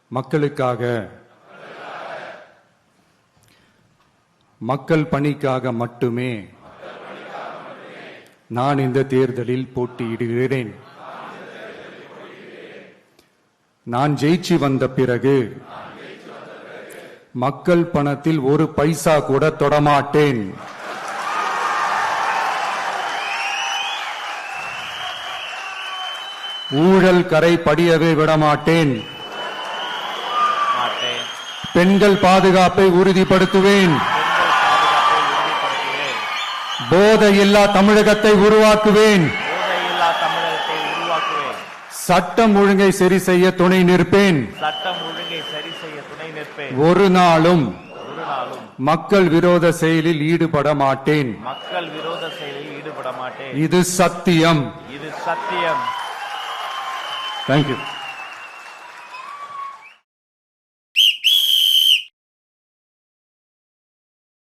மக்களுக்காக, மக்கள் பணிக்காக மட்டுமே நான் இந்த தேர்தலில் போட்டியிடுகிறேன். நான் ஜெயிச்சு வந்த பிறகு மக்கள் பணத்தில் ஒரு பைசா கூட தொடமாட்டேன். ஊழல் கரை படியவே விடமாட்டேன். பெண்கள் பாதுகாப்பை உறுதிப்படுத்துவேன். போதையில்லா தமிழகத்தை உருவாக்குவேன். சட்டம் ஒழுங்கை சரி செய்ய துணை நிற்பேன். ஒரு நாளும் மக்கள் விரோத செயலில் ஈடுபட மாட்டேன். இது சத்தியம். இது சத்தியம். தேங்க்யூ.